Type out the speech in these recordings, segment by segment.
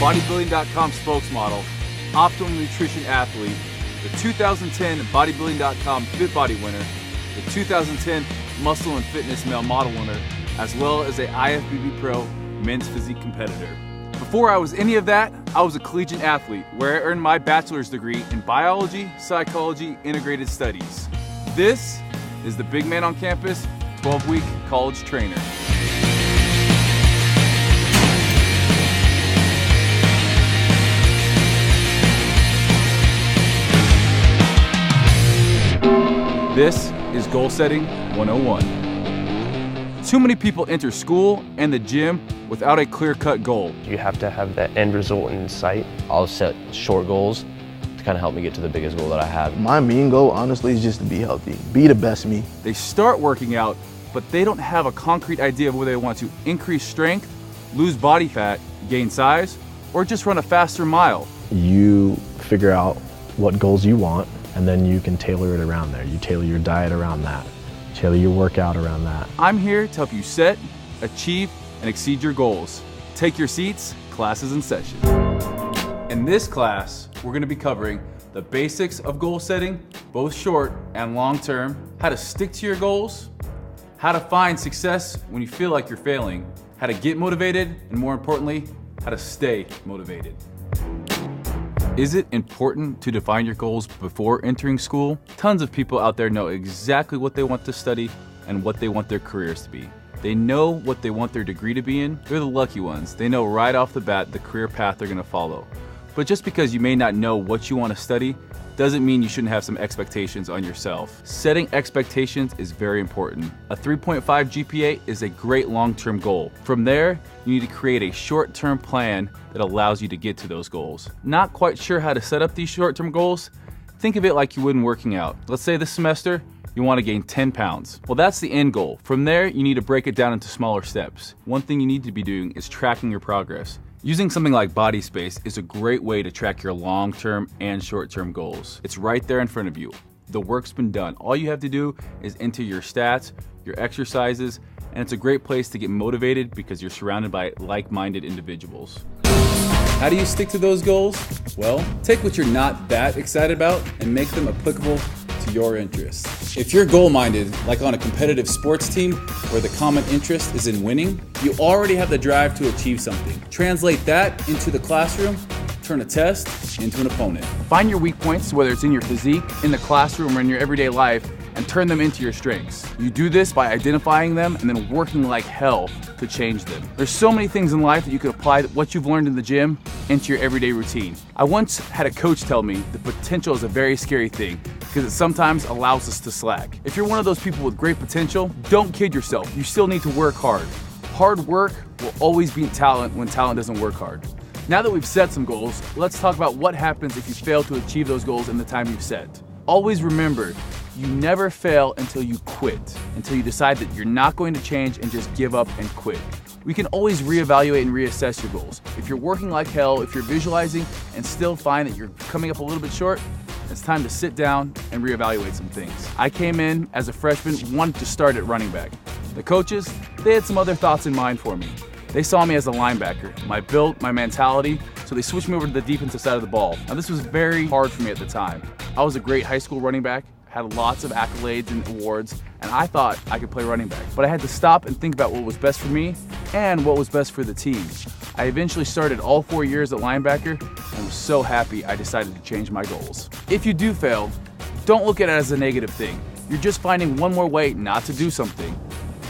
Bodybuilding.com spokesmodel, Optimum Nutrition athlete, the 2010 Bodybuilding.com Fit Body winner, the 2010 Muscle and Fitness Male Model winner, as well as a IFBB Pro men's physique competitor. Before I was any of that, I was a collegiate athlete where I earned my bachelor's degree in biology, psychology, integrated studies. This is the Big Man on Campus 12-week college trainer. This is Goal Setting 101. Too many people enter school and the gym without a clear-cut goal. You have to have that end result in sight. I'll set short goals to kind of help me get to the biggest goal that I have. My main goal, honestly, is just to be healthy, be the best me. They start working out, but they don't have a concrete idea of whether they want to increase strength, lose body fat, gain size, or just run a faster mile. You figure out what goals you want, and then you can tailor it around there. You tailor your diet around that. Tailor your workout around that. I'm here to help you set, achieve, and exceed your goals. Take your seats, class is in session. In this class, we're going to be covering the basics of goal setting, both short and long term, how to stick to your goals, how to find success when you feel like you're failing, how to get motivated, and more importantly, how to stay motivated. Is it important to define your goals before entering school? Tons of people out there know exactly what they want to study and what they want their careers to be. They know what they want their degree to be in. They're the lucky ones. They know right off the bat the career path they're going to follow. But just because you may not know what you want to study doesn't mean you shouldn't have some expectations on yourself. Setting expectations is very important. A 3.5 GPA is a great long-term goal. From there, you need to create a short-term plan that allows you to get to those goals. Not quite sure how to set up these short-term goals? Think of it like you would in working out. Let's say this semester, you want to gain 10 pounds. Well, that's the end goal. From there, you need to break it down into smaller steps. One thing you need to be doing is tracking your progress. Using something like BodySpace is a great way to track your long-term and short-term goals. It's right there in front of you. The work's been done. All you have to do is enter your stats, your exercises, and it's a great place to get motivated because you're surrounded by like-minded individuals. How do you stick to those goals? Well, take what you're not that excited about and make them applicable to your interests. If you're goal-minded, like on a competitive sports team where the common interest is in winning, you already have the drive to achieve something. Translate that into the classroom, turn a test into an opponent. Find your weak points, whether it's in your physique, in the classroom, or in your everyday life, and turn them into your strengths. You do this by identifying them and then working like hell to change them. There's so many things in life that you could apply what you've learned in the gym into your everyday routine. I once had a coach tell me the potential is a very scary thing because it sometimes allows us to slack. If you're one of those people with great potential, don't kid yourself. You still need to work hard. Hard work will always beat talent when talent doesn't work hard. Now that we've set some goals, let's talk about what happens if you fail to achieve those goals in the time you've set. Always remember, you never fail until you quit, until you decide that you're not going to change and just give up and quit. We can always reevaluate and reassess your goals. If you're working like hell, if you're visualizing and still find that you're coming up a little bit short, it's time to sit down and reevaluate some things. I came in as a freshman, wanted to start at running back. The coaches, they had some other thoughts in mind for me. They saw me as a linebacker, my build, my mentality, so they switched me over to the defensive side of the ball. Now this was very hard for me at the time. I was a great high school running back, had lots of accolades and awards, and I thought I could play running back. But I had to stop and think about what was best for me and what was best for the team. I eventually started all 4 years at linebacker and was so happy I decided to change my goals. If you do fail, don't look at it as a negative thing. You're just finding one more way not to do something.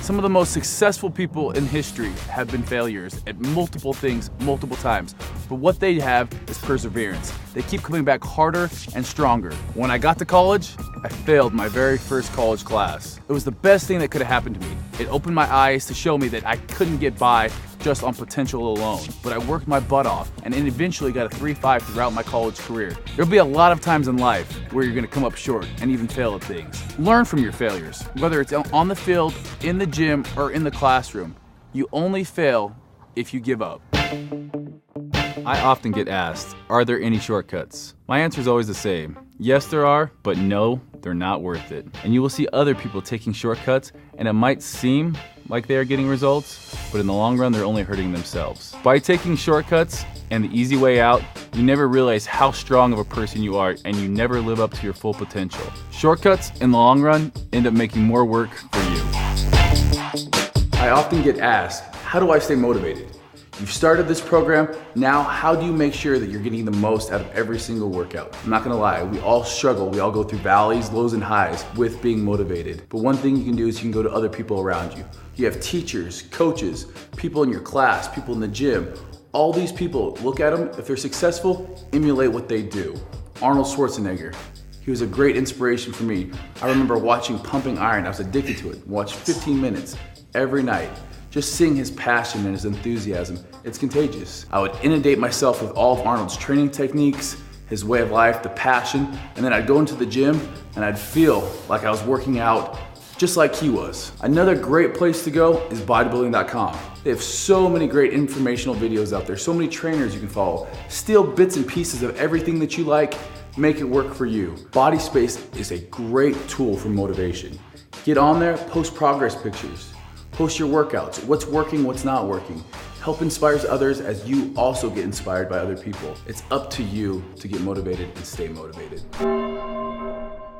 Some of the most successful people in history have been failures at multiple things, multiple times. But what they have is perseverance. They keep coming back harder and stronger. When I got to college, I failed my very first college class. It was the best thing that could have happened to me. It opened my eyes to show me that I couldn't get by just on potential alone. But I worked my butt off and then eventually got a 3.5 throughout my college career. There'll be a lot of times in life where you're gonna come up short and even fail at things. Learn from your failures, whether it's on the field, in the gym, or in the classroom. You only fail if you give up. I often get asked, are there any shortcuts? My answer is always the same. Yes, there are, but no, they're not worth it. And you will see other people taking shortcuts, and it might seem like they are getting results, but in the long run, they're only hurting themselves. By taking shortcuts and the easy way out, you never realize how strong of a person you are, and you never live up to your full potential. Shortcuts, in the long run, end up making more work for you. I often get asked, how do I stay motivated? You've started this program, now how do you make sure that you're getting the most out of every single workout? I'm not gonna lie, we all struggle, we all go through valleys, lows and highs with being motivated. But one thing you can do is you can go to other people around you. You have teachers, coaches, people in your class, people in the gym. All these people, look at them, if they're successful, emulate what they do. Arnold Schwarzenegger, he was a great inspiration for me. I remember watching Pumping Iron, I was addicted to it. Watched 15 minutes every night. Just seeing his passion and his enthusiasm, it's contagious. I would inundate myself with all of Arnold's training techniques, his way of life, the passion, and then I'd go into the gym and I'd feel like I was working out just like he was. Another great place to go is bodybuilding.com. They have so many great informational videos out there, so many trainers you can follow. Steal bits and pieces of everything that you like, make it work for you. Body Space is a great tool for motivation. Get on there, post progress pictures. Post your workouts, what's working, what's not working. Help inspires others as you also get inspired by other people. It's up to you to get motivated and stay motivated.